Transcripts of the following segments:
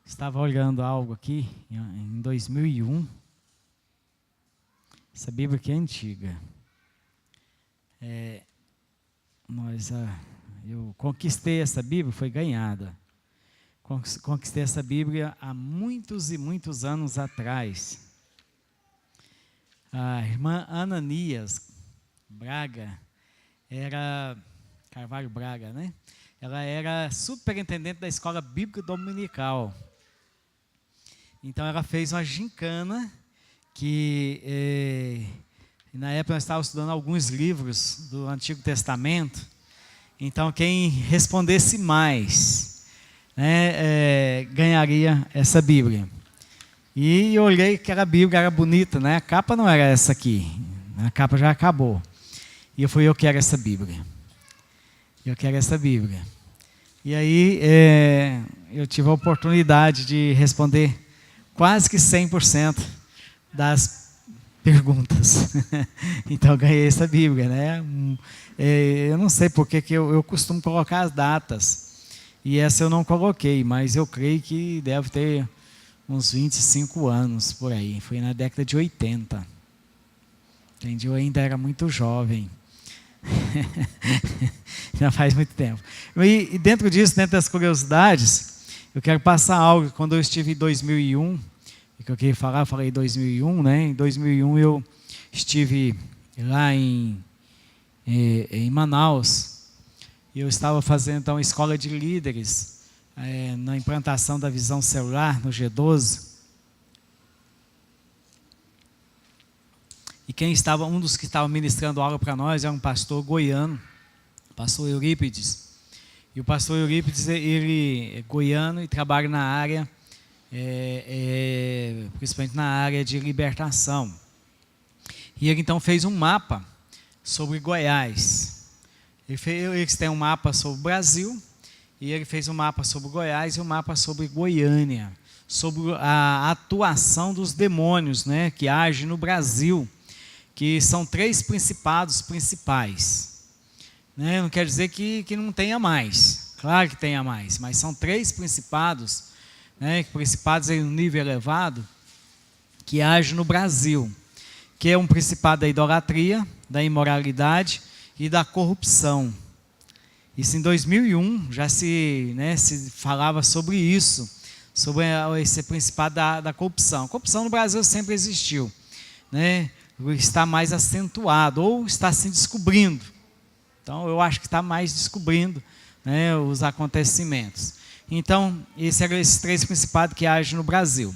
Estava olhando algo aqui em 2001. Essa Bíblia aqui é antiga. Eu conquistei essa Bíblia, foi ganhada. Conquistei essa Bíblia há muitos e muitos anos atrás. A irmã Ananias Braga Carvalho Braga, né? Ela era superintendente da escola bíblica dominical. Então ela fez uma gincana que na época nós estávamos estudando alguns livros do Antigo Testamento. Então quem respondesse mais, né, ganharia essa Bíblia. E eu olhei que a Bíblia era bonita, né? A capa não era essa aqui, a capa já acabou. E eu quero essa Bíblia. Eu quero essa Bíblia. E aí eu tive a oportunidade de responder quase que 100% das perguntas. Então eu ganhei essa Bíblia, né? Eu não sei porque que eu costumo colocar as datas. E essa eu não coloquei, mas eu creio que deve ter uns 25 anos por aí. Foi na década de 80. Entendi? Eu ainda era muito jovem. Já faz muito tempo. E dentro disso, dentro das curiosidades, eu quero passar algo. Quando eu estive em 2001, que eu queria falar, eu falei 2001, né? Em 2001 eu estive lá em Manaus, e eu estava fazendo então escola de líderes na implantação da visão celular no G12. E um dos que estava ministrando aula para nós era um pastor goiano, o pastor Eurípides. E o pastor Eurípides, ele é goiano e trabalha na área, principalmente na área de libertação. E ele então fez um mapa sobre Goiás. Eles têm um mapa sobre o Brasil, e ele fez um mapa sobre Goiás e um mapa sobre Goiânia, sobre a atuação dos demônios, né, que agem no Brasil, que são 3 principados principais. Né? Não quer dizer que não tenha mais, claro que tenha mais, mas são 3 principados, né, principados em um nível elevado, que agem no Brasil, que é um principado da idolatria, da imoralidade e da corrupção. Isso em 2001 já se falava sobre isso, sobre esse principado da corrupção. A corrupção no Brasil sempre existiu, né? Está mais acentuado, ou está se descobrindo. Então, eu acho que está mais descobrindo, né, os acontecimentos. Então, esses 3 principados que agem no Brasil.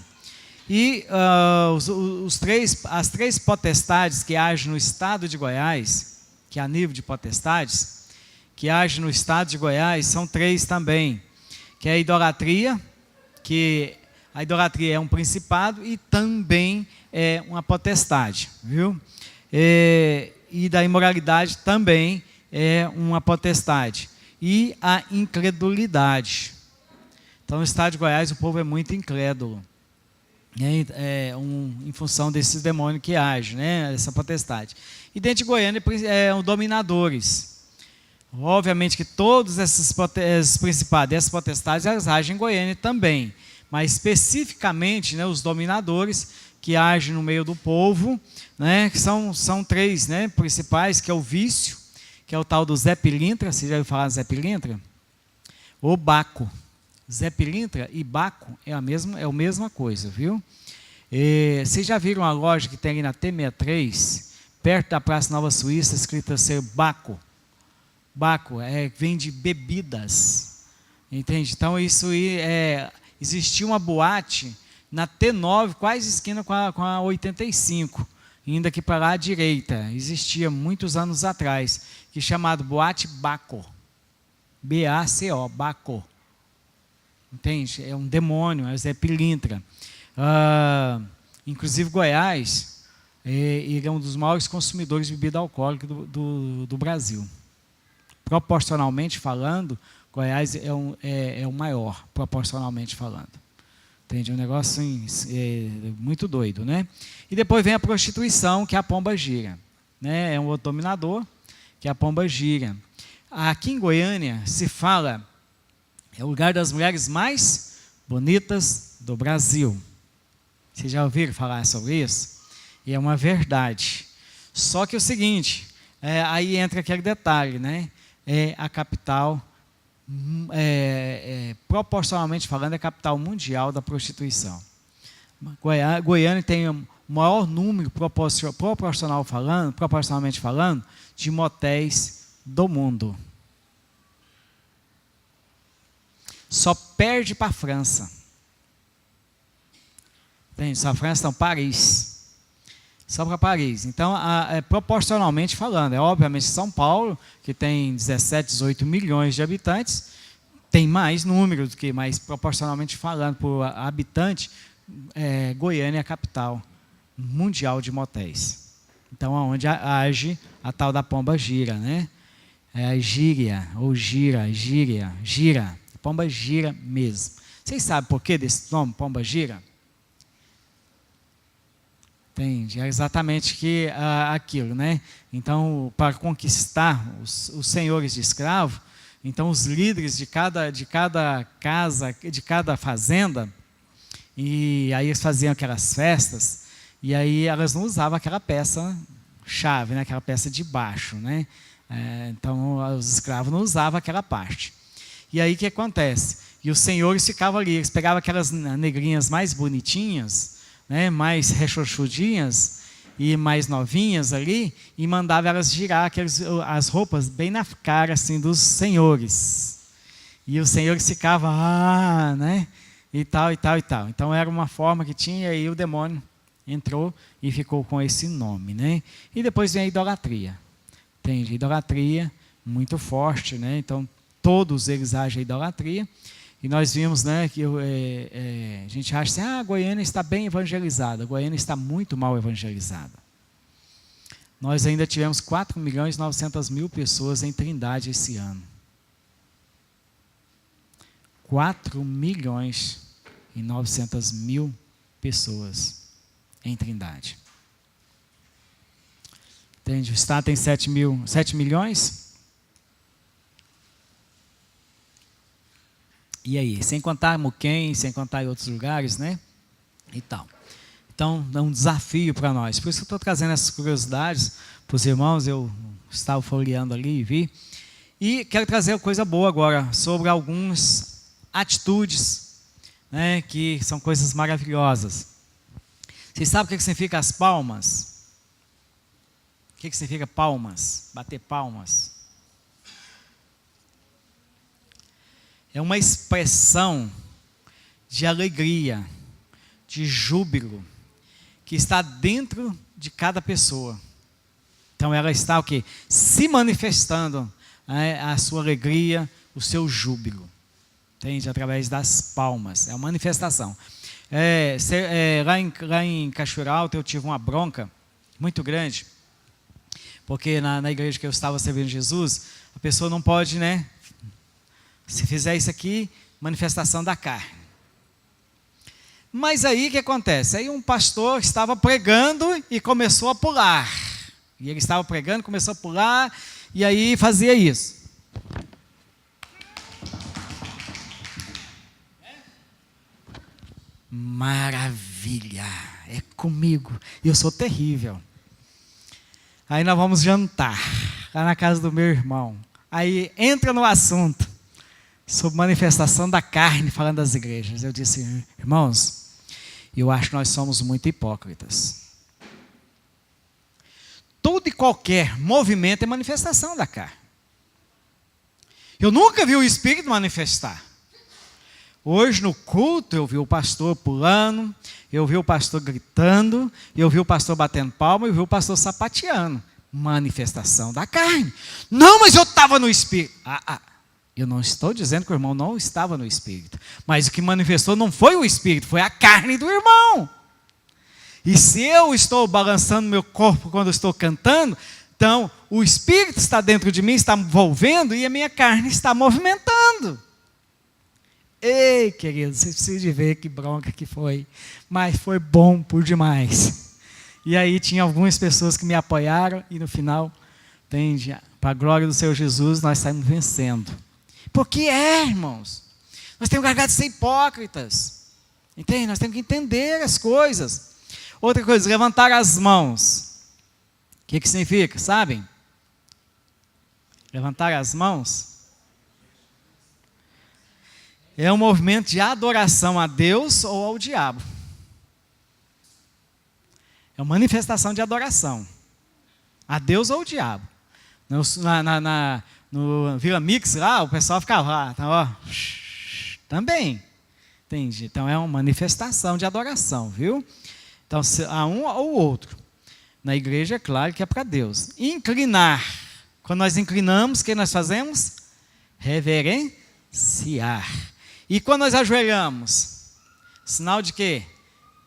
E as 3 potestades que agem no estado de Goiás, que é a nível de potestades, que agem no estado de Goiás, são 3 também, que é a idolatria, que a idolatria é um principado e também é uma potestade, viu? E da imoralidade também é uma potestade. E a incredulidade. Então, no estado de Goiás, o povo é muito incrédulo, né? Em função desses demônios que agem, né? Essa potestade. E dentro de Goiânia, dominadores. Obviamente que todos esses principados e essas potestades, elas agem em Goiânia também. Mas especificamente, né, os dominadores que agem no meio do povo, né, que são 3, né, principais, que é o vício, que é o tal do Zé Pilintra. Você já ouviu falar do Zé Pilintra? Ou Baco. Zé Pilintra e Baco é a mesma coisa, viu? Vocês já viram a loja que tem ali na T63, perto da Praça Nova Suíça, escrita ser Baco? Baco vende bebidas, entende? Então isso existia uma boate na T9, quase esquina com a 85, indo aqui para lá à direita. Existia muitos anos atrás, que é chamado Boate Baco. B-A-C-O, Baco. Entende? É um demônio, é o Zé Pilintra. Inclusive Goiás, ele é um dos maiores consumidores de bebida alcoólica do Brasil. Proporcionalmente falando, Goiás é o maior, proporcionalmente falando. Entende? Um negócio assim, muito doido, né? E depois vem a prostituição, que é a pomba gira. Né? É um outro dominador, que é a pomba gira. Aqui em Goiânia se fala É o lugar das mulheres mais bonitas do Brasil. Vocês já ouviram falar sobre isso? E é uma verdade. Só que é o seguinte, aí entra aquele detalhe, né? É a capital, proporcionalmente falando, é a capital mundial da prostituição. Goiânia tem o maior número, proporcionalmente falando, de motéis do mundo. Só perde para a França. Entende? Só a França, não, Paris. Só para Paris. Então, proporcionalmente falando, obviamente São Paulo, que tem 17, 18 milhões de habitantes, tem mais número do que, mas proporcionalmente falando, por habitante, Goiânia é a capital mundial de motéis. Então, onde age a tal da pomba gira, né? A gíria, ou gira. Pomba gira mesmo. Vocês sabem por que desse nome, pomba gira? Entende? É exatamente aquilo, né? Então, para conquistar os senhores de escravo, então os líderes de cada casa, de cada fazenda, e aí eles faziam aquelas festas, e aí elas não usavam aquela peça chave, né? Aquela peça de baixo, né? Então, os escravos não usavam aquela parte. E aí o que acontece? E os senhores ficavam ali, eles pegavam aquelas negrinhas mais bonitinhas, né, mais rechonchudinhas e mais novinhas ali, e mandavam elas girar as roupas bem na cara assim, dos senhores. E os senhores ficavam, né, e tal. Então era uma forma que tinha, e o demônio entrou e ficou com esse nome, né? E depois vem a idolatria. Entende? Idolatria muito forte, né? Então todos eles agem a idolatria. E nós vimos, né, que a gente acha assim, Goiânia está bem evangelizada. Goiânia está muito mal evangelizada. Nós ainda tivemos 4.900.000 pessoas em Trindade esse ano. 4.900.000 pessoas em Trindade. Entende? O estado tem 7 milhões. E aí, sem contar Muquem, sem contar em outros lugares, né? E tal. Então, é um desafio para nós. Por isso que eu estou trazendo essas curiosidades para os irmãos. Eu estava folheando ali e vi. E quero trazer uma coisa boa agora, sobre algumas atitudes, né, que são coisas maravilhosas. Vocês sabem o que significa as palmas? O que significa palmas? Bater palmas. É uma expressão de alegria, de júbilo, que está dentro de cada pessoa. Então ela está o quê? Se manifestando, a sua alegria, o seu júbilo. Entende? Através das palmas. É uma manifestação. Lá em Cachoeira Alta eu tive uma bronca muito grande, porque na igreja que eu estava servindo Jesus, a pessoa não pode, né? Se fizer isso aqui, manifestação da carne. Mas aí o que acontece? Aí um pastor estava pregando e começou a pular. E ele estava pregando, começou a pular, e aí fazia isso. Maravilha, é comigo. E eu sou terrível. Aí nós vamos jantar, lá na casa do meu irmão. Aí entra no assunto sobre manifestação da carne, falando das igrejas. Eu disse, irmãos, eu acho que nós somos muito hipócritas. Todo e qualquer movimento é manifestação da carne. Eu nunca vi o Espírito manifestar. Hoje no culto eu vi o pastor pulando, eu vi o pastor gritando, eu vi o pastor batendo palma, eu vi o pastor sapateando. Manifestação da carne. Não, mas eu estava no Espírito. Eu não estou dizendo que o irmão não estava no Espírito. Mas o que manifestou não foi o Espírito, foi a carne do irmão. E se eu estou balançando meu corpo quando eu estou cantando, então o Espírito está dentro de mim, está envolvendo, e a minha carne está movimentando. Ei, querido, você precisa de ver que bronca que foi. Mas foi bom por demais. E aí tinha algumas pessoas que me apoiaram, e no final, para a glória do Senhor Jesus, nós saímos vencendo. Porque irmãos, Nós temos que largar de ser hipócritas. Entende? Nós temos que entender as coisas. Outra coisa, levantar as mãos. O que significa? Sabem? Levantar as mãos é um movimento de adoração a Deus ou ao diabo. É uma manifestação de adoração a Deus ou ao diabo. No Vila Mix lá, o pessoal ficava lá, tá, ó, também. Entende? Então é uma manifestação de adoração, viu? Então, a um ou outro. Na igreja, é claro que é para Deus. Inclinar. Quando nós inclinamos, o que nós fazemos? Reverenciar. E quando nós ajoelhamos? Sinal de quê?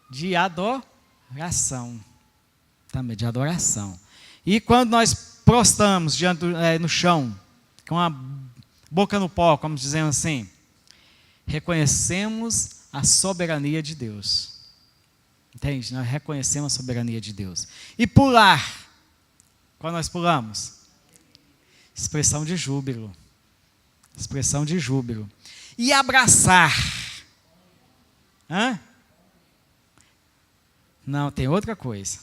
De adoração. Também de adoração. E quando nós prostramos no chão, com a boca no pó, como dizemos assim, reconhecemos a soberania de Deus. Entende? Nós reconhecemos a soberania de Deus. E pular. Quando nós pulamos? Expressão de júbilo. Expressão de júbilo. E abraçar. Hã? Não, tem outra coisa.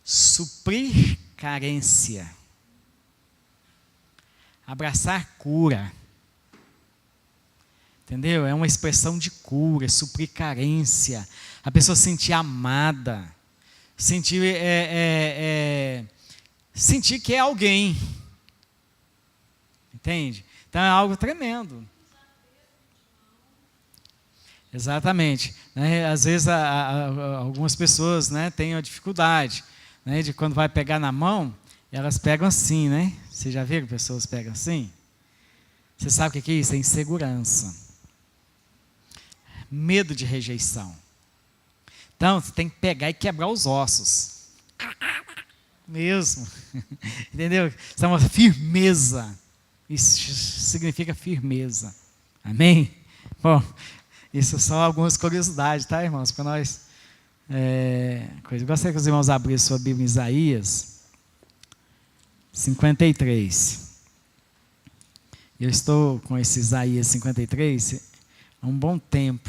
Suprir carência. Abraçar cura. Entendeu? É uma expressão de cura, suprir carência. A pessoa se sentir amada. Sentir que é alguém. Entende? Então é algo tremendo. Exatamente. Né? Às vezes algumas pessoas, né, têm a dificuldade, né, de quando vai pegar na mão, elas pegam assim, né? Vocês já viram que pessoas pegam assim? Você sabe o que é isso? É insegurança. Medo de rejeição. Então, você tem que pegar e quebrar os ossos. Mesmo. Entendeu? Isso é uma firmeza. Isso significa firmeza. Amém? Bom, isso são algumas curiosidades, tá, irmãos? Para nós. Eu gostaria que os irmãos abrissem sua Bíblia em Isaías 53. Eu estou com esse Isaías 53 há um bom tempo.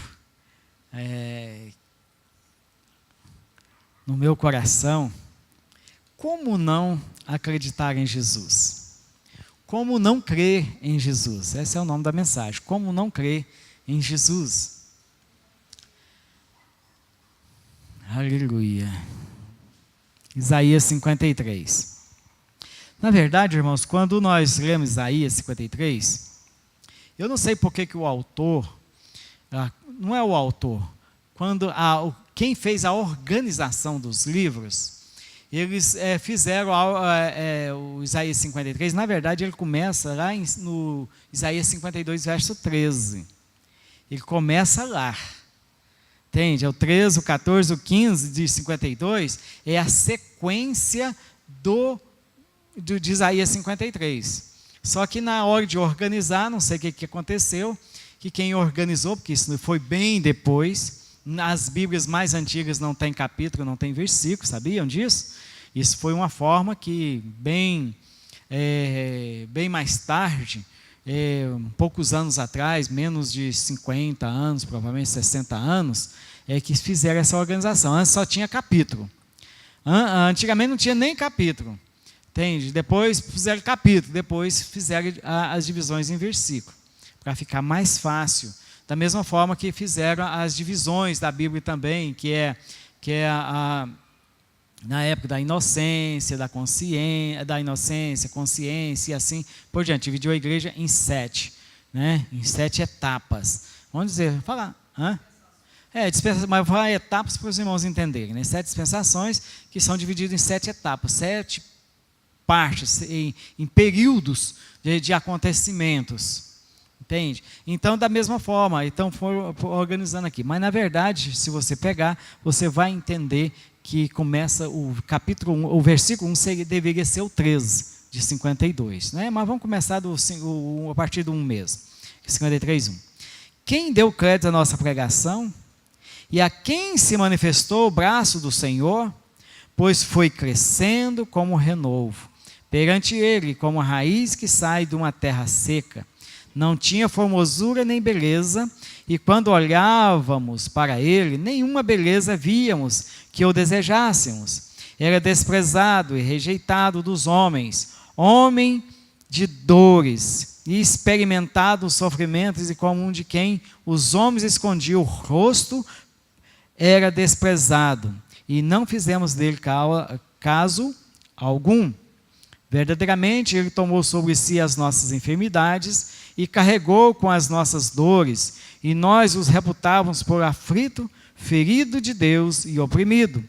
No meu coração, como não acreditar em Jesus? Como não crer em Jesus? Esse é o nome da mensagem. Como não crer em Jesus? Aleluia. Isaías 53. Na verdade, irmãos, quando nós lemos Isaías 53, eu não sei por que o autor, não é o autor, quem fez a organização dos livros, eles fizeram o Isaías 53, na verdade ele começa lá no Isaías 52, verso 13. Ele começa lá. Entende? É o 13, o 14, o 15 de 52, é a sequência de Isaías 53. Só que na hora de organizar, não sei o que aconteceu, que quem organizou, porque isso foi bem depois, nas Bíblias mais antigas não tem capítulo, não tem versículo, sabiam disso? Isso foi uma forma que bem mais tarde, poucos anos atrás, menos de 50 anos, provavelmente 60 anos, que fizeram essa organização. Antes só tinha capítulo. Antigamente não tinha nem capítulo. Entende? Depois fizeram capítulo, depois fizeram as divisões em versículo, para ficar mais fácil. Da mesma forma que fizeram as divisões da Bíblia também, que é na época da inocência, consciência e assim por diante. Dividiu a igreja em 7, né? Em 7 etapas. Vamos dizer, falar. Mas vou falar etapas para os irmãos entenderem, né? 7 dispensações que são divididas em 7 etapas, 7 partes, em períodos de acontecimentos. Entende? Então, da mesma forma, foram organizando aqui. Mas, na verdade, se você pegar, você vai entender que começa o capítulo 1, o versículo 1 deveria ser o 13 de 52. Né? Mas vamos começar a partir do 1 mesmo. 53, 1. Quem deu crédito à nossa pregação? E a quem se manifestou o braço do Senhor? Pois foi crescendo como renovo, perante ele, como a raiz que sai de uma terra seca. Não tinha formosura nem beleza, e quando olhávamos para ele, nenhuma beleza víamos que o desejássemos. Era desprezado e rejeitado dos homens, homem de dores, e experimentado os sofrimentos, e como um de quem os homens escondiam o rosto, era desprezado, e não fizemos dele caso algum. Verdadeiramente, ele tomou sobre si as nossas enfermidades e carregou com as nossas dores, e nós os reputávamos por aflito, ferido de Deus e oprimido.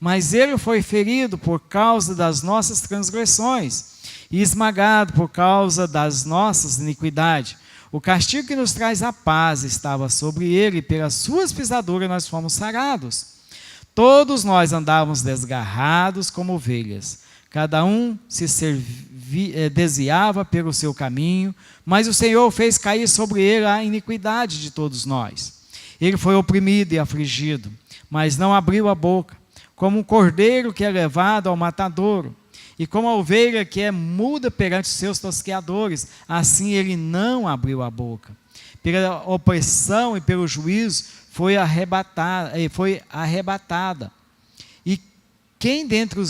Mas ele foi ferido por causa das nossas transgressões e esmagado por causa das nossas iniquidades. O castigo que nos traz a paz estava sobre ele, e pelas suas pisaduras nós fomos sarados. Todos nós andávamos desgarrados como ovelhas. Cada um se desviava pelo seu caminho, mas o Senhor fez cair sobre ele a iniquidade de todos nós. Ele foi oprimido e afligido, mas não abriu a boca. Como um cordeiro que é levado ao matadouro, e como a ovelha que é muda perante os seus tosqueadores, assim ele não abriu a boca. Pela opressão e pelo juízo foi arrebatada. E quem dentre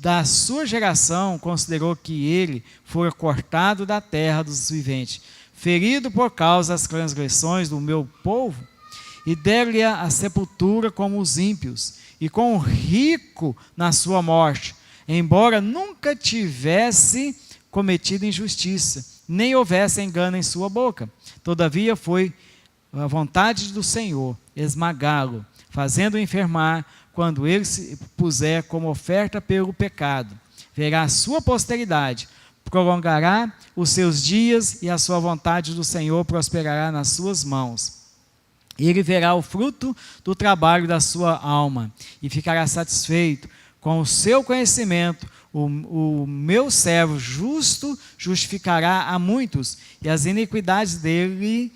da sua geração considerou que ele fora cortado da terra dos viventes, ferido por causa das transgressões do meu povo? E deram-lhe a sepultura como os ímpios, e com o rico na sua morte, embora nunca tivesse cometido injustiça, nem houvesse engano em sua boca. Todavia foi a vontade do Senhor esmagá-lo, fazendo-o enfermar, quando ele se puser como oferta pelo pecado. Verá a sua posteridade, prolongará os seus dias, e a sua vontade do Senhor prosperará nas suas mãos. Ele verá o fruto do trabalho da sua alma, e ficará satisfeito com o seu conhecimento. O meu servo justo justificará a muitos, e as iniquidades dele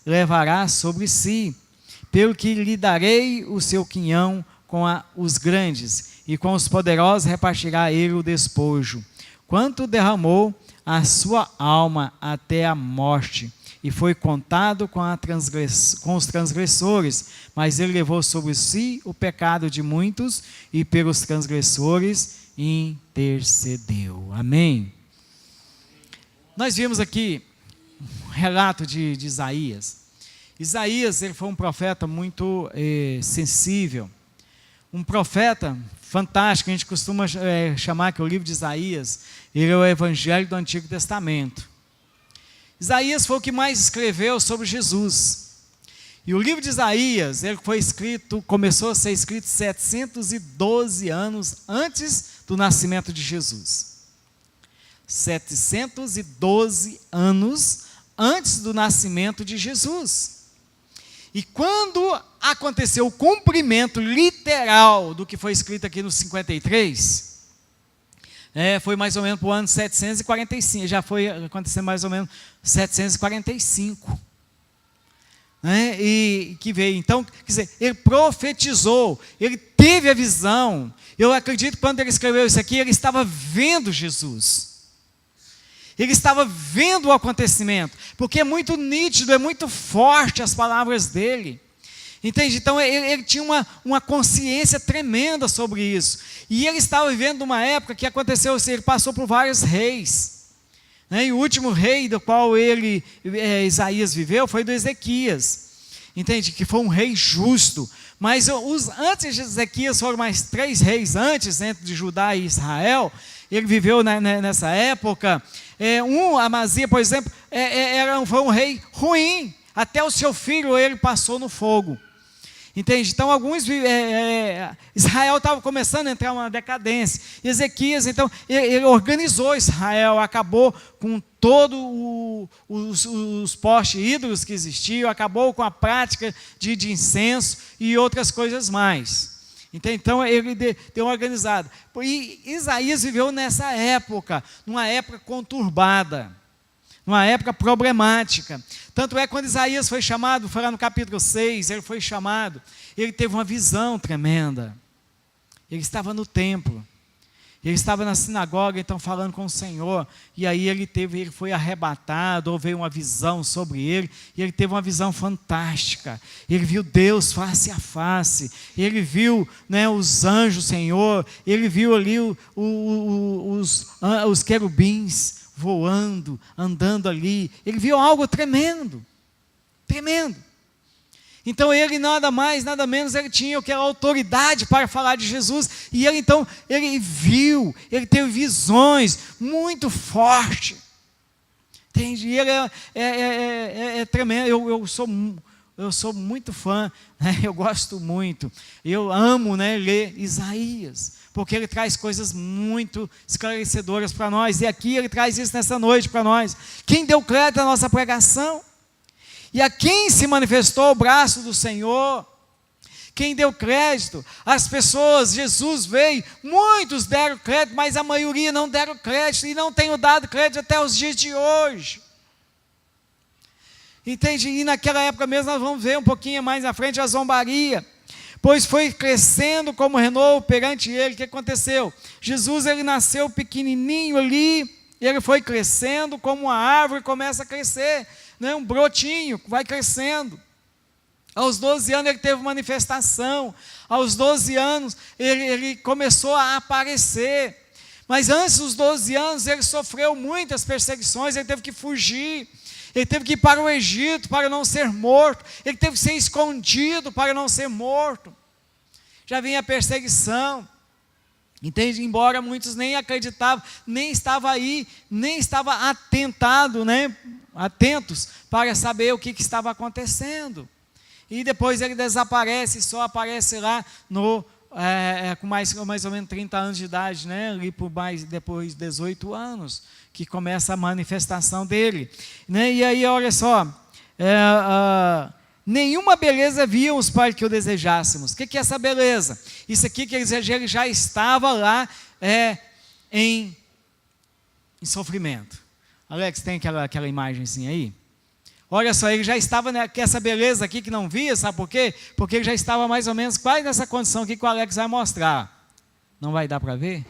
levará sobre si. Pelo que lhe darei o seu quinhão com os grandes, e com os poderosos repartirá ele o despojo. Quanto derramou a sua alma até a morte, e foi contado com os transgressores, mas ele levou sobre si o pecado de muitos, e pelos transgressores intercedeu. Amém? Nós vimos aqui um relato de Isaías. Isaías, ele foi um profeta muito sensível, um profeta fantástico. A gente costuma chamar que o livro de Isaías, ele é o evangelho do Antigo Testamento. Isaías foi o que mais escreveu sobre Jesus. E o livro de Isaías, ele foi escrito, começou a ser escrito 712 anos antes do nascimento de Jesus. 712 anos antes do nascimento de Jesus. E quando aconteceu o cumprimento literal do que foi escrito aqui no 53, foi mais ou menos para o ano 745, já foi acontecendo mais ou menos 745. E que veio, então, quer dizer, ele profetizou, ele teve a visão. Eu acredito que quando ele escreveu isso aqui, ele estava vendo Jesus. Ele estava vendo o acontecimento, porque é muito nítido, é muito forte as palavras dele. Entende? Então ele tinha uma consciência tremenda sobre isso. E ele estava vivendo uma época que aconteceu assim, ele passou por vários reis. E o último rei do qual Isaías viveu foi do Ezequias. Entende? Que foi um rei justo. Mas antes de Ezequias foram mais 3 reis antes, entre de Judá e Israel. Ele viveu nessa época. Amazia, por exemplo, foi um rei ruim. Até o seu filho ele passou no fogo. Entende? Então, Israel estava começando a entrar numa decadência. Ezequias, então, ele organizou Israel, acabou com todos os postes ídolos que existiam, acabou com a prática de incenso e outras coisas mais. Entende? Então, ele deu uma organizada. E Isaías viveu nessa época, numa época conturbada, numa época problemática. Tanto é quando Isaías foi chamado, foi lá no capítulo 6, ele foi chamado, ele teve uma visão tremenda. Ele estava no templo. Ele estava na sinagoga, então, falando com o Senhor, e aí ele foi arrebatado, ou veio uma visão sobre ele, e ele teve uma visão fantástica. Ele viu Deus face a face, ele viu, né, os anjos do Senhor, ele viu ali os querubins voando, andando ali, ele viu algo tremendo, tremendo. Então ele nada mais, nada menos, ele tinha aquela autoridade para falar de Jesus, e ele então, ele viu, ele teve visões muito fortes, entende? E ele é tremendo. Eu sou muito fã, né? Eu gosto muito, eu amo, né, ler Isaías, porque ele traz coisas muito esclarecedoras para nós, e aqui ele traz isso nessa noite para nós. Quem deu crédito à nossa pregação? E a quem se manifestou o braço do Senhor? Quem deu crédito? As pessoas. Jesus veio, muitos deram crédito, mas a maioria não deram crédito, e não tenho dado crédito até os dias de hoje. Entende? E naquela época mesmo, nós vamos ver um pouquinho mais à frente a zombaria, pois foi crescendo como renovo perante ele. O que aconteceu? Jesus, ele nasceu pequenininho ali, ele foi crescendo como uma árvore, começa a crescer, né? Um brotinho, vai crescendo. Aos 12 anos ele teve manifestação, aos 12 anos ele começou a aparecer, mas antes dos 12 anos ele sofreu muitas perseguições, ele teve que fugir, ele teve que ir para o Egito para não ser morto, ele teve que ser escondido para não ser morto. Já vinha a perseguição, entende? Embora muitos nem acreditavam, nem estavam aí, nem estavam atentos para saber o que estava acontecendo. E depois ele desaparece, só aparece lá com mais ou menos 30 anos de idade, né? Ali por depois de 18 anos, que começa a manifestação dele, né? E aí, olha só, nenhuma beleza víamos para que o desejássemos. O que é essa beleza? Isso aqui que ele já estava lá em sofrimento. Alex, tem aquela imagenzinha aí? Olha só, ele já estava essa beleza aqui que não via, sabe por quê? Porque ele já estava mais ou menos quase nessa condição aqui que o Alex vai mostrar. Não vai dar para ver?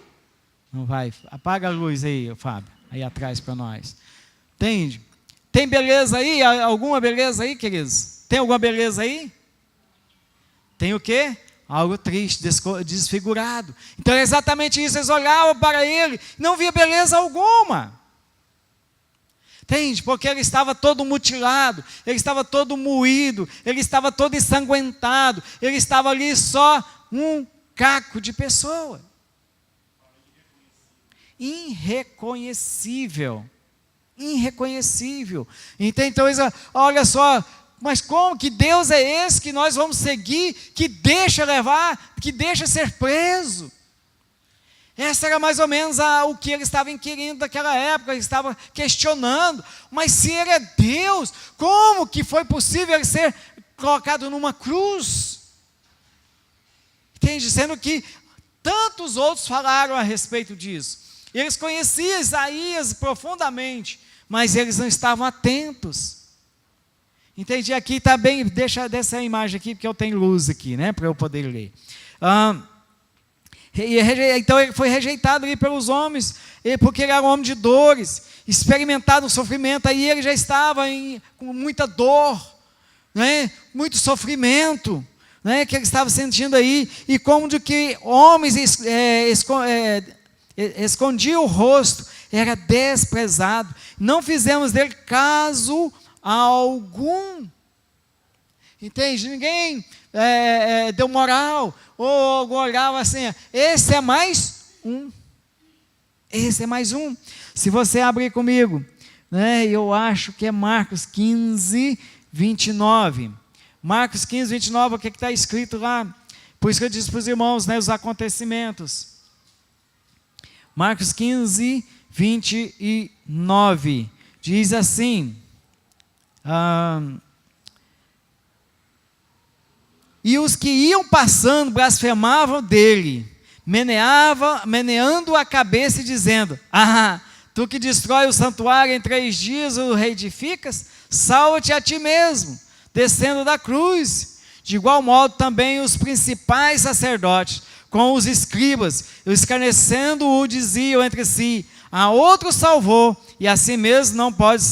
Não vai. Apaga a luz aí, Fábio, aí atrás para nós. Entende? Tem beleza aí? Alguma beleza aí, queridos? Tem alguma beleza aí? Tem o quê? Algo triste, desfigurado. Então é exatamente isso, eles olhavam para ele, não via beleza alguma. Entende? Porque ele estava todo mutilado, ele estava todo moído, ele estava todo ensanguentado, ele estava ali só um caco de pessoa. Irreconhecível. Irreconhecível. Entende? Então, olha só, mas como que Deus é esse que nós vamos seguir, que deixa levar, que deixa ser preso? Essa era mais ou menos o que ele estava inquirindo naquela época, ele estava questionando, mas se ele é Deus, como que foi possível ele ser colocado numa cruz? Entende? Sendo que tantos outros falaram a respeito disso. Eles conheciam Isaías profundamente, mas eles não estavam atentos. Entende? Aqui está bem, deixa essa imagem aqui, porque eu tenho luz aqui, né, para eu poder ler. Então ele foi rejeitado ali pelos homens, porque ele era um homem de dores, experimentado o sofrimento, aí ele já estava com muita dor, né? Muito sofrimento, né? Que ele estava sentindo aí, e como de que homens escondiam o rosto, era desprezado, não fizemos dele caso algum. Entende? Ninguém deu moral, ou olhava assim, esse é mais um. Esse é mais um. Se você abrir comigo, né, eu acho que é Marcos 15, 29. Marcos 15, 29, o que está escrito lá? Por isso que eu disse para os irmãos, né, os acontecimentos. Marcos 15, 29. Diz assim... E os que iam passando blasfemavam dele, meneando a cabeça e dizendo: tu que destrói o santuário em 3 dias o reedificas, salva-te a ti mesmo, descendo da cruz. De igual modo também os principais sacerdotes, com os escribas, escarnecendo-o, diziam entre si: a outro salvou, e a si mesmo não pode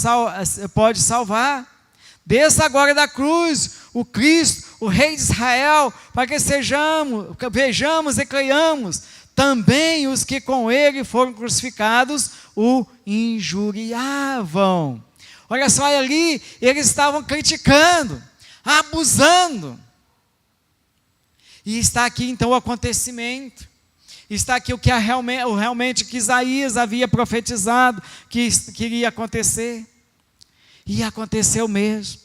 salvar. Desça agora da cruz o Cristo, o Rei de Israel, para que vejamos e creiamos. Também os que com ele foram crucificados o injuriavam. Olha só, ali eles estavam criticando, abusando. E está aqui então o acontecimento. Está aqui o que realmente que Isaías havia profetizado que iria acontecer. E aconteceu mesmo.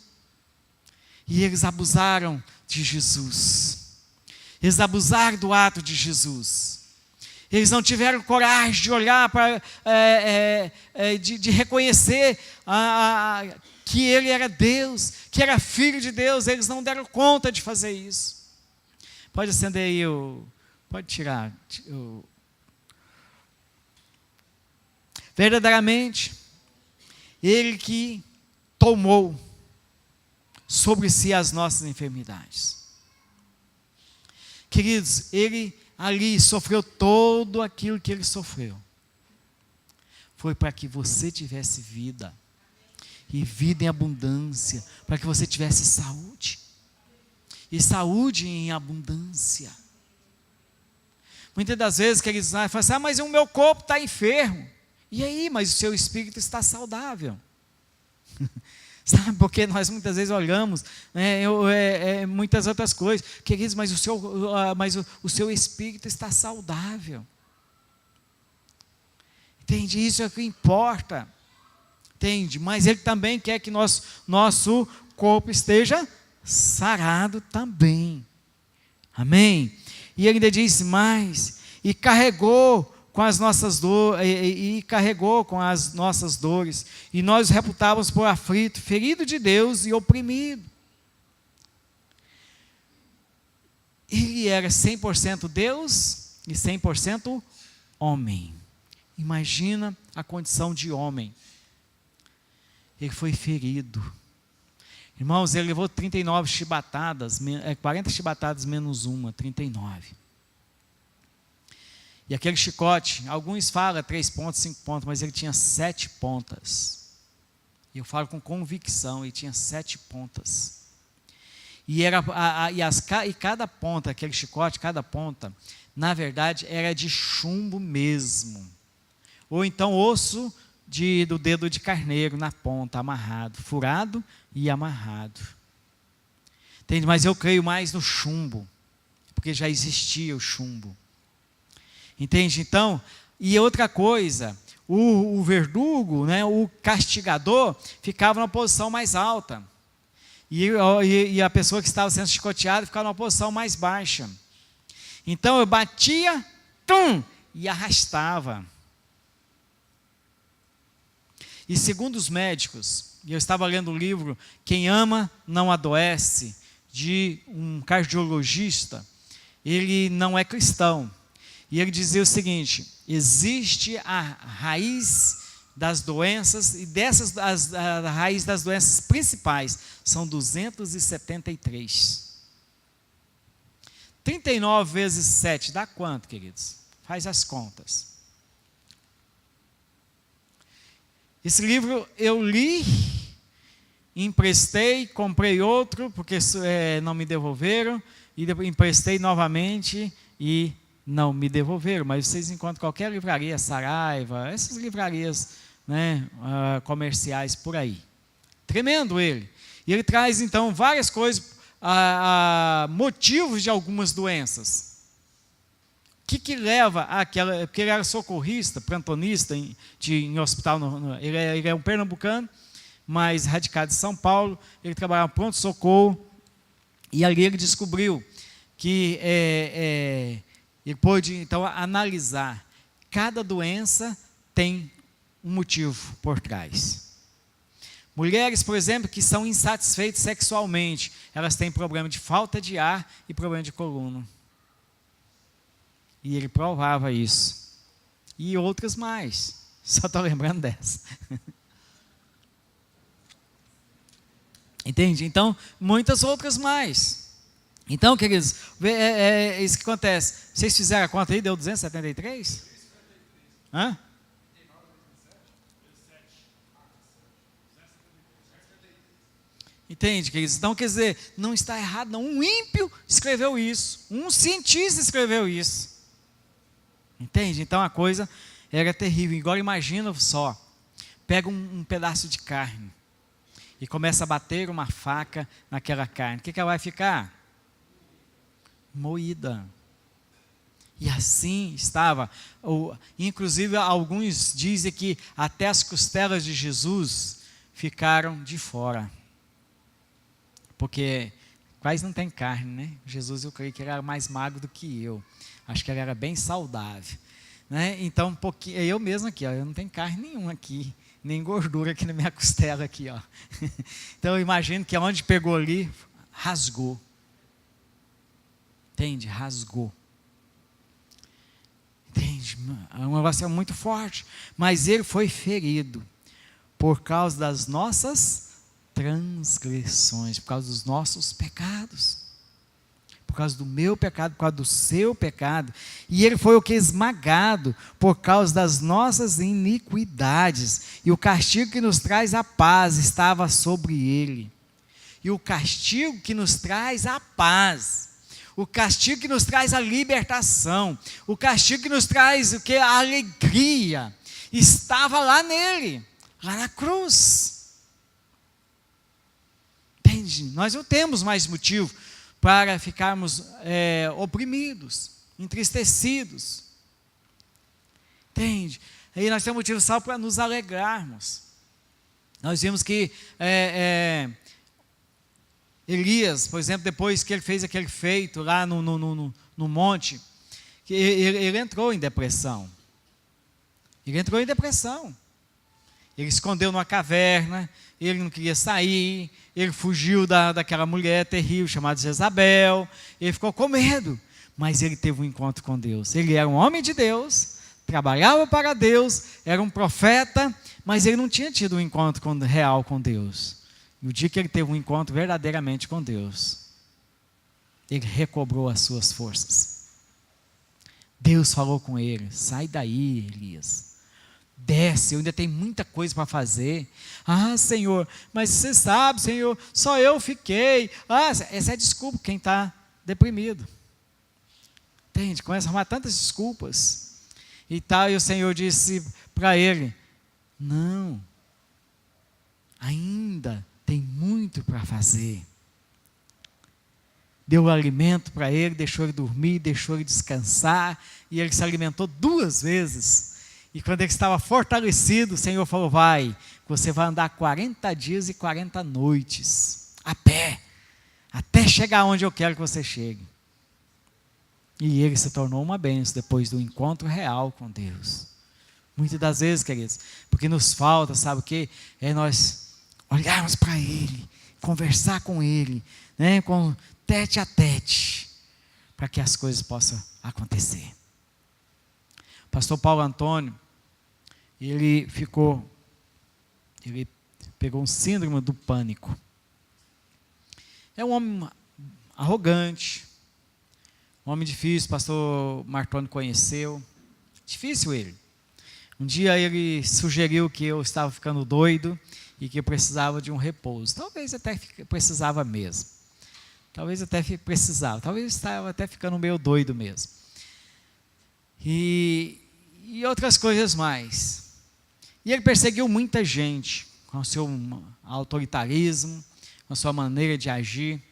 E eles abusaram de Jesus. Eles abusaram do ato de Jesus. Eles não tiveram coragem de olhar para, de reconhecer que Ele era Deus, que era Filho de Deus. Eles não deram conta de fazer isso. Pode acender aí pode tirar. Verdadeiramente, Ele que tomou sobre si as nossas enfermidades. Queridos, Ele ali sofreu todo aquilo que Ele sofreu. Foi para que você tivesse vida. E vida em abundância. Para que você tivesse saúde. E saúde em abundância. Muitas das vezes, queridos, falam assim: mas o meu corpo está enfermo. E aí, mas o seu espírito está saudável. Sabe, porque nós muitas vezes olhamos muitas outras coisas. Queridos, mas o seu espírito está saudável. Entende? Isso é o que importa. Entende? Mas Ele também quer que nosso corpo esteja sarado também. Amém? E Ele ainda disse mais: e carregou com as nossas dores, e nós o reputávamos por aflito, ferido de Deus e oprimido. Ele era 100% Deus e 100% homem. Imagina a condição de homem. Ele foi ferido. Irmãos, ele levou 39 chibatadas, 40 chibatadas menos uma, 39. E aquele chicote, alguns falam 3 pontos, 5 pontos, mas ele tinha 7 pontas. E eu falo com convicção, ele tinha 7 pontas. E cada ponta, aquele chicote, cada ponta, na verdade, era de chumbo mesmo. Ou então osso do dedo de carneiro na ponta, amarrado, furado e amarrado. Entende? Mas eu creio mais no chumbo, porque já existia o chumbo. Entende? Então, e outra coisa, o verdugo, o castigador, ficava numa posição mais alta. E a pessoa que estava sendo chicoteada ficava numa posição mais baixa. Então eu batia, e arrastava. E segundo os médicos, e eu estava lendo o livro Quem Ama Não Adoece, de um cardiologista, ele não é cristão. E ele dizia o seguinte: existe a raiz das doenças, e a raiz das doenças principais são 273. 39 vezes 7 dá quanto, queridos? Faz as contas. Esse livro eu li, emprestei, comprei outro, porque não me devolveram, e emprestei novamente e não me devolveram, mas vocês encontram qualquer livraria, Saraiva, essas livrarias comerciais por aí. Tremendo ele. E ele traz então várias coisas, motivos de algumas doenças. O que leva àquela, porque ele era socorrista, plantonista em hospital, ele é um pernambucano, mas radicado em São Paulo, ele trabalhava pronto-socorro, e ali ele descobriu que ele pôde, então, analisar. Cada doença tem um motivo por trás. Mulheres, por exemplo, que são insatisfeitas sexualmente, elas têm problema de falta de ar e problema de coluna. E ele provava isso. E outras mais. Só estou lembrando dessa. Entende? Então, muitas outras mais. Então, queridos, é isso que acontece. Vocês fizeram a conta aí, deu 273? Hã? Entende, queridos? Então, quer dizer, não está errado, não. Um ímpio escreveu isso. Um cientista escreveu isso. Entende? Então, a coisa era terrível. Agora, imagina só. Pega um pedaço de carne e começa a bater uma faca naquela carne. O que ela vai ficar? Moída. E assim estava. Inclusive, alguns dizem que até as costelas de Jesus ficaram de fora. Porque quase não tem carne, né? Jesus, eu creio que ele era mais magro do que eu. Acho que ele era bem saudável. Né? Então, pouquinho, eu mesmo aqui, ó, eu não tenho carne nenhuma aqui, nem gordura aqui na minha costela aqui, ó. Então, eu imagino que onde pegou ali, rasgou. Entende? Rasgou. Entende? Um negócio muito forte. Mas ele foi ferido por causa das nossas transgressões, por causa dos nossos pecados, por causa do meu pecado, por causa do seu pecado, e ele foi o que? Esmagado por causa das nossas iniquidades, e o castigo que nos traz a paz estava sobre ele. E o castigo que nos traz a paz, o castigo que nos traz a libertação, o castigo que nos traz o que? A alegria, estava lá nele, lá na cruz. Entende? Nós não temos mais motivo para ficarmos oprimidos, entristecidos. Entende? Aí nós temos motivo só para nos alegrarmos. Nós vimos que Elias, por exemplo, depois que ele fez aquele feito lá no monte, que ele entrou em depressão. Ele entrou em depressão. Ele escondeu numa caverna, ele não queria sair, ele fugiu daquela mulher terrível chamada Jezabel, ele ficou com medo, mas ele teve um encontro com Deus. Ele era um homem de Deus, trabalhava para Deus, era um profeta, mas ele não tinha tido um encontro real com Deus. E o dia que ele teve um encontro verdadeiramente com Deus, ele recobrou as suas forças. Deus falou com ele: sai daí, Elias. Desce, eu ainda tenho muita coisa para fazer. Ah, Senhor, mas você sabe, Senhor, só eu fiquei. Ah, essa é desculpa quem está deprimido. Entende? Começa a arrumar tantas desculpas. E tal, e o Senhor disse para ele: não, ainda tem muito para fazer. Deu alimento para ele, deixou ele dormir, deixou ele descansar, e ele se alimentou 2 vezes. E quando ele estava fortalecido, o Senhor falou: vai, você vai andar 40 dias e 40 noites, a pé, até chegar onde eu quero que você chegue. E ele se tornou uma bênção depois do encontro real com Deus. Muitas das vezes, queridos, porque nos falta, sabe o quê? É nós olharmos para Ele, conversar com Ele, né, com tete a tete, para que as coisas possam acontecer. O pastor Paulo Antônio, ele pegou um síndrome do pânico. É um homem arrogante, um homem difícil, o pastor Martoni conheceu, difícil ele. Um dia ele sugeriu que eu estava ficando doido e que eu precisava de um repouso. Talvez até precisava mesmo. Talvez estava até ficando meio doido mesmo. E outras coisas mais. E ele perseguiu muita gente com o seu autoritarismo, com a sua maneira de agir.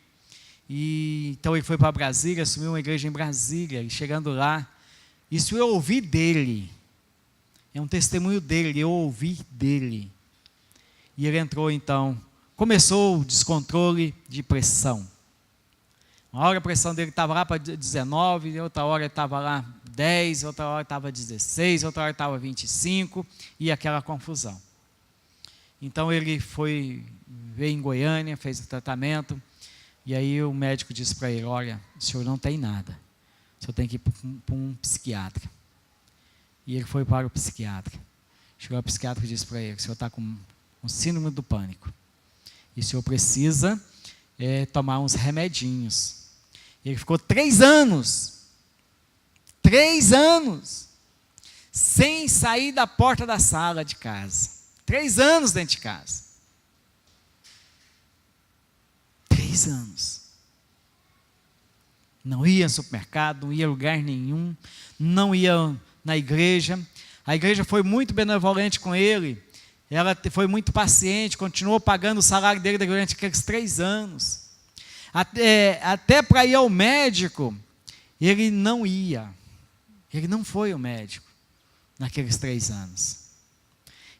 E então ele foi para Brasília, assumiu uma igreja em Brasília, e chegando lá, isso eu ouvi dele. É um testemunho dele, eu ouvi dele. E ele entrou então, começou o descontrole de pressão. Uma hora a pressão dele estava lá para 19, outra hora estava lá 10, outra hora estava 16, outra hora estava 25, e aquela confusão. Então ele veio em Goiânia, fez o tratamento, e aí o médico disse para ele: olha, o senhor não tem nada, o senhor tem que ir para um psiquiatra. E ele foi para o psiquiatra. Chegou o psiquiatra e disse para ele: o senhor está com um síndrome do pânico, e o senhor precisa tomar uns remedinhos. Ele ficou 3 anos, 3 anos, sem sair da porta da sala de casa. 3 anos dentro de casa. 3 anos. Não ia ao supermercado, não ia a lugar nenhum, não ia na igreja. A igreja foi muito benevolente com ele, ela foi muito paciente, continuou pagando o salário dele durante aqueles 3 anos. Até para ir ao médico, ele não ia. Ele não foi ao médico naqueles 3 anos.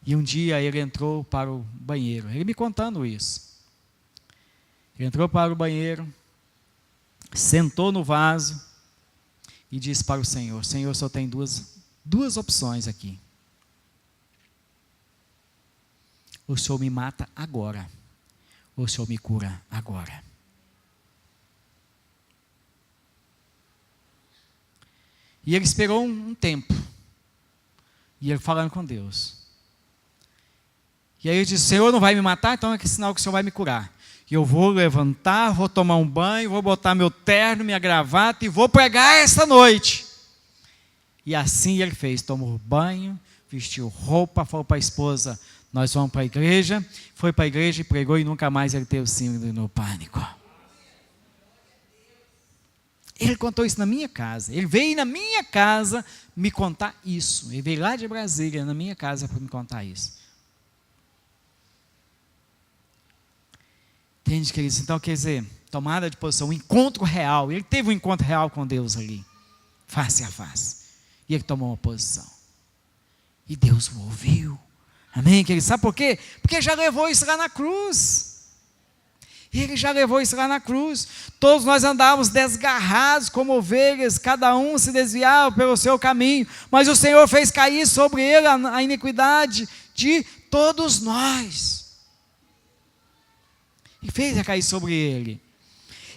E um dia ele entrou para o banheiro, ele me contando isso. Ele entrou para o banheiro, sentou no vaso e disse para o Senhor: Senhor, só tem duas opções aqui. O Senhor me mata agora, ou o Senhor me cura agora. E ele esperou um tempo, e ele falando com Deus. E aí ele disse: Senhor, não vai me matar? Então é que sinal que o Senhor vai me curar. E eu vou levantar, vou tomar um banho, vou botar meu terno, minha gravata e vou pregar esta noite. E assim ele fez, tomou banho, vestiu roupa, falou para a esposa: nós vamos para a igreja. Foi para a igreja e pregou, e nunca mais ele teve síndrome do pânico. Ele contou isso na minha casa. Ele veio na minha casa me contar isso. Ele veio lá de Brasília, na minha casa, para me contar isso. Entende, queridos? Então, quer dizer, tomada de posição, um encontro real. Ele teve um encontro real com Deus ali, face a face. E ele tomou uma posição. E Deus o ouviu. Amém, queridos? Sabe por quê? Porque já levou isso lá na cruz. Ele já levou isso lá na cruz. Todos nós andávamos desgarrados como ovelhas, cada um se desviava pelo seu caminho, mas o Senhor fez cair sobre ele a iniquidade de todos nós. E fez cair sobre ele.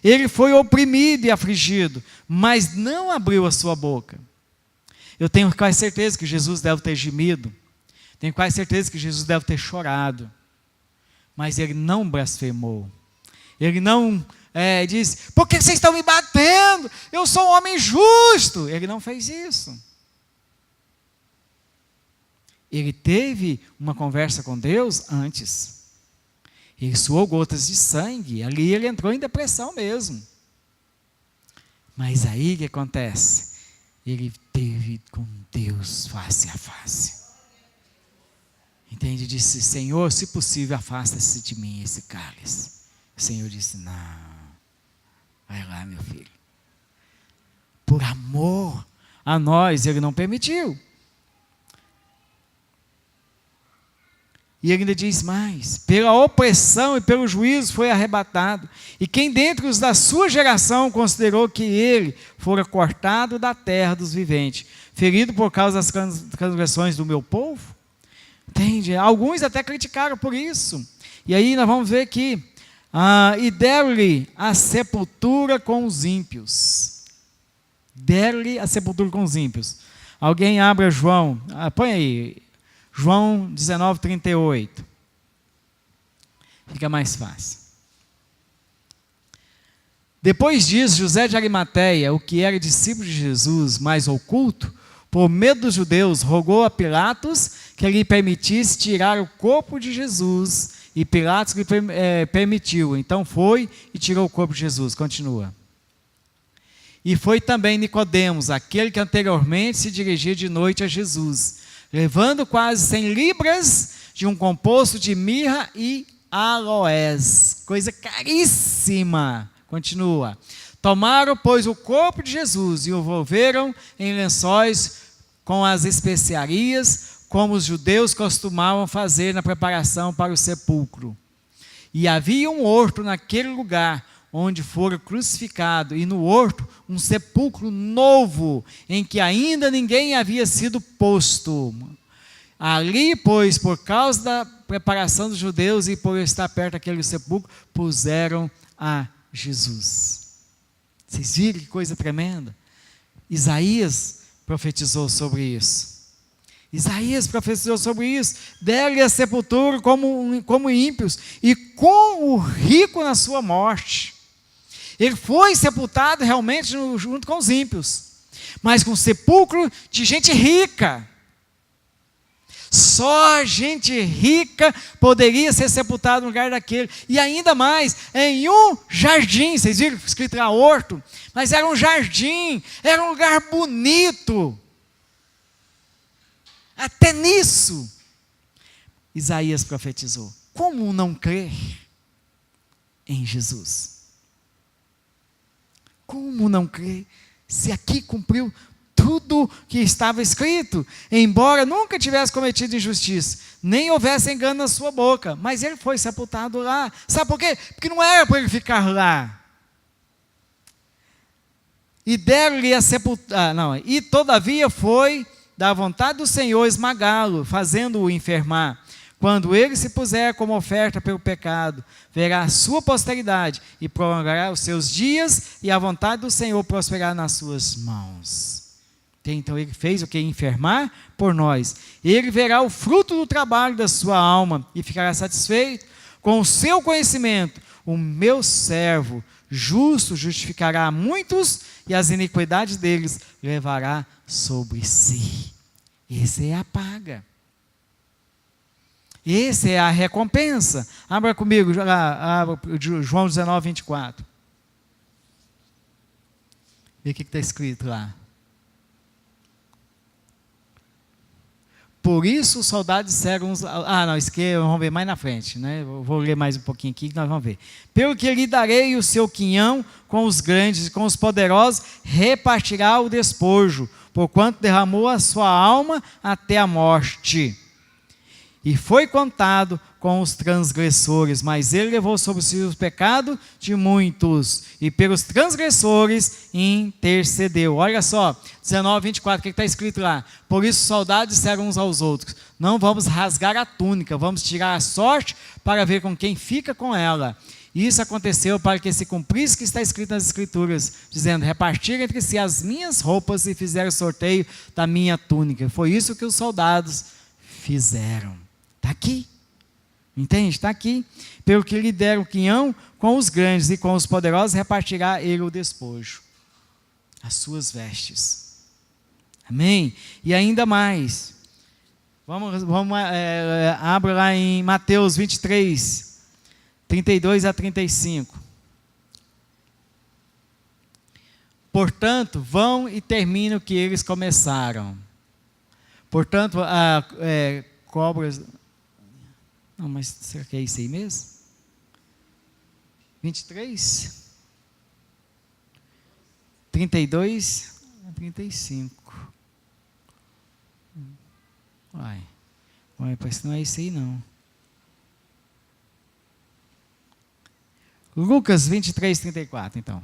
Ele foi oprimido e afligido, mas não abriu a sua boca. Eu tenho quase certeza que Jesus deve ter gemido, tenho quase certeza que Jesus deve ter chorado, mas ele não blasfemou. Ele não disse: por que vocês estão me batendo? Eu sou um homem justo. Ele não fez isso. Ele teve uma conversa com Deus antes. Ele suou gotas de sangue. Ali ele entrou em depressão mesmo. Mas aí o que acontece? Ele teve com Deus face a face. Entende? Disse: Senhor, se possível, afasta-se de mim esse cálice. O Senhor disse: não, vai lá, meu filho. Por amor a nós, ele não permitiu. E ele ainda diz mais: pela opressão e pelo juízo foi arrebatado. E quem dentre os da sua geração considerou que ele fora cortado da terra dos viventes, ferido por causa das transgressões do meu povo? Entende? Alguns até criticaram por isso. E aí nós vamos ver que e deram-lhe a sepultura com os ímpios. Deram-lhe a sepultura com os ímpios. Alguém abra João, põe aí, João 19:38. Fica mais fácil. Depois disso, José de Arimateia, o que era discípulo de Jesus, mais oculto, por medo dos judeus, rogou a Pilatos que lhe permitisse tirar o corpo de Jesus. E Pilatos lhe permitiu. Então foi e tirou o corpo de Jesus. Continua. E foi também Nicodemos, aquele que anteriormente se dirigia de noite a Jesus, levando quase 100 libras de um composto de mirra e aloés, coisa caríssima. Continua. Tomaram, pois, o corpo de Jesus e o envolveram em lençóis com as especiarias, como os judeus costumavam fazer na preparação para o sepulcro. E havia um horto naquele lugar onde fora crucificado, e no horto um sepulcro novo, em que ainda ninguém havia sido posto. Ali, pois, por causa da preparação dos judeus e por estar perto daquele sepulcro, puseram a Jesus. Vocês viram que coisa tremenda? Isaías profetizou sobre isso. Isaías profetizou sobre isso. Deram-lhe a sepultura como ímpios, e com o rico na sua morte. Ele foi sepultado realmente junto com os ímpios, mas com sepulcro de gente rica. Só gente rica poderia ser sepultada no lugar daquele. E ainda mais, em um jardim. Vocês viram escrito lá horto? Mas era um jardim, era um lugar bonito. Até nisso, Isaías profetizou. Como não crer em Jesus? Como não crer se aqui cumpriu tudo que estava escrito, embora nunca tivesse cometido injustiça, nem houvesse engano na sua boca, mas ele foi sepultado lá. Sabe por quê? Porque não era para ele ficar lá. E deram-lhe a sepultura, e todavia foi da vontade do Senhor esmagá-lo, fazendo-o enfermar. Quando ele se puser como oferta pelo pecado, verá a sua posteridade e prolongará os seus dias, e a vontade do Senhor prosperará nas suas mãos. Então ele fez o que? Enfermar por nós. Ele verá o fruto do trabalho da sua alma e ficará satisfeito. Com o seu conhecimento, o meu servo justo justificará a muitos e as iniquidades deles levará sobre si. Essa é a paga. Essa é a recompensa. Abra comigo, abra João 19, 24. Vê o que está escrito lá. Por isso os soldados disseram uns... isso aqui vamos ver mais na frente, né? Vou ler mais um pouquinho aqui que nós vamos ver. Pelo que lhe darei o seu quinhão com os grandes e com os poderosos, repartirá o despojo, porquanto derramou a sua alma até a morte. E foi contado com os transgressores, mas ele levou sobre si o pecado de muitos, e pelos transgressores intercedeu. Olha só, 19, 24, o que está escrito lá? Por isso os soldados disseram uns aos outros: não vamos rasgar a túnica, vamos tirar a sorte para ver com quem fica com ela. Isso aconteceu para que se cumprisse o que está escrito nas Escrituras, dizendo: repartiram entre si as minhas roupas e fizeram sorteio da minha túnica. Foi isso que os soldados fizeram. Está aqui. Entende? Está aqui. Pelo que lhe deram o quinhão, com os grandes e com os poderosos repartirá ele o despojo, as suas vestes. Amém? E ainda mais. Abra lá em Mateus 23, 32 a 35. Portanto, vão e terminem o que eles começaram. Portanto, cobras... Não, mas será que é isso aí mesmo? 23? 32 a 35. Uai, parece que não é isso aí não. Lucas 23, 34, então.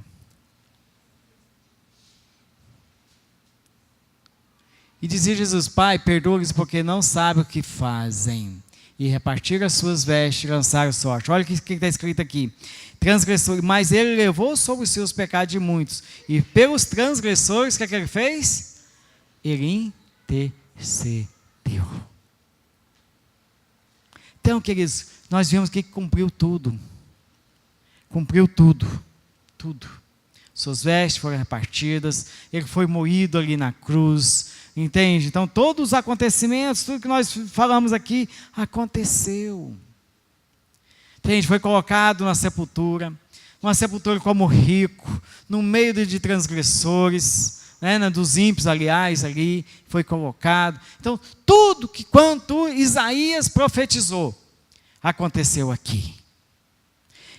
E dizia Jesus: Pai, perdoa-lhes porque não sabem o que fazem. E repartiram as suas vestes e lançaram sorte. Olha o que está escrito aqui. Transgressores, mas ele levou sobre os seus pecados de muitos. E pelos transgressores, o que é que ele fez? Ele intercedeu. Então, queridos, nós vimos que cumpriu tudo. Cumpriu tudo. Tudo. Suas vestes foram repartidas. Ele foi moído ali na cruz. Entende? Então, todos os acontecimentos, tudo que nós falamos aqui, aconteceu. Entende? Foi colocado na sepultura, uma sepultura como rico, no meio de transgressores, né, dos ímpios, aliás, ali, foi colocado. Então, tudo que quanto Isaías profetizou, aconteceu aqui.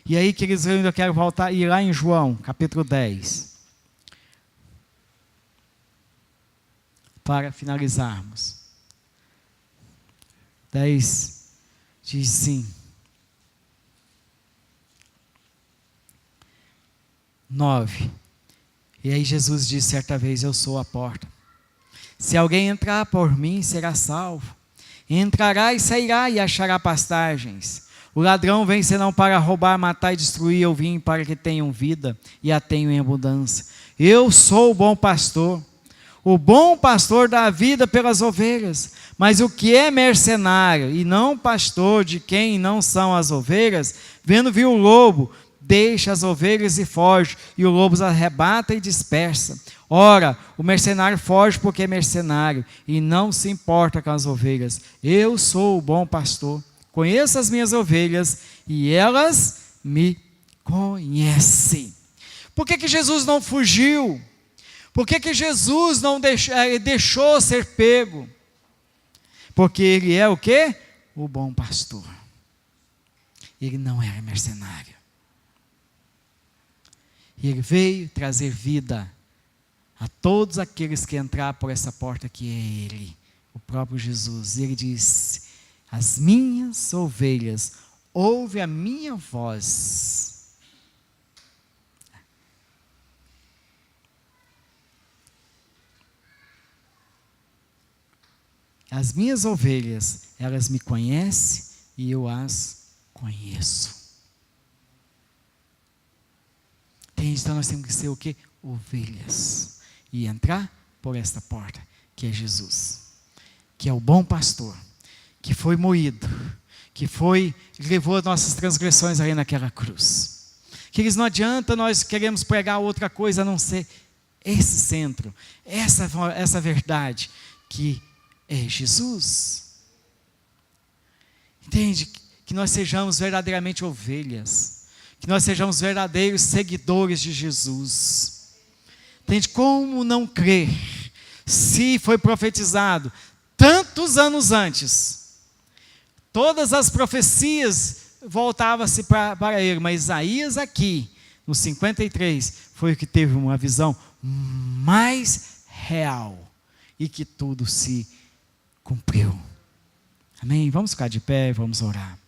E aí, queridos, eu ainda quero voltar e ir lá em João, capítulo 10. Para finalizarmos. 10 diz sim. 9. E aí Jesus disse certa vez: eu sou a porta. Se alguém entrar por mim, será salvo. Entrará e sairá e achará pastagens. O ladrão vem senão para roubar, matar e destruir. Eu vim para que tenham vida e a tenham em abundância. Eu sou o bom pastor. O bom pastor dá a vida pelas ovelhas, mas o que é mercenário e não pastor de quem não são as ovelhas, vendo vir o lobo, deixa as ovelhas e foge, e o lobo as arrebata e dispersa. Ora, o mercenário foge porque é mercenário, e não se importa com as ovelhas. Eu sou o bom pastor, conheço as minhas ovelhas, e elas me conhecem. Por que Jesus não fugiu? Por que Jesus não deixou ser pego? Porque ele é o quê? O bom pastor. Ele não era mercenário. E ele veio trazer vida a todos aqueles que entrar por essa porta que é ele, o próprio Jesus. E ele disse: as minhas ovelhas ouvem a minha voz. As minhas ovelhas, elas me conhecem e eu as conheço. Então nós temos que ser o quê? Ovelhas. E entrar por esta porta, que é Jesus. Que é o bom pastor. Que foi moído. Que levou as nossas transgressões ali naquela cruz. Queridos, não adianta nós queremos pregar outra coisa a não ser esse centro. Essa verdade que é Jesus. Entende? Que nós sejamos verdadeiramente ovelhas. Que nós sejamos verdadeiros seguidores de Jesus. Entende? Como não crer? Se foi profetizado tantos anos antes, todas as profecias voltavam-se para ele, mas Isaías aqui, no 53, foi o que teve uma visão mais real e que tudo se cumpriu. Amém? Vamos ficar de pé e vamos orar.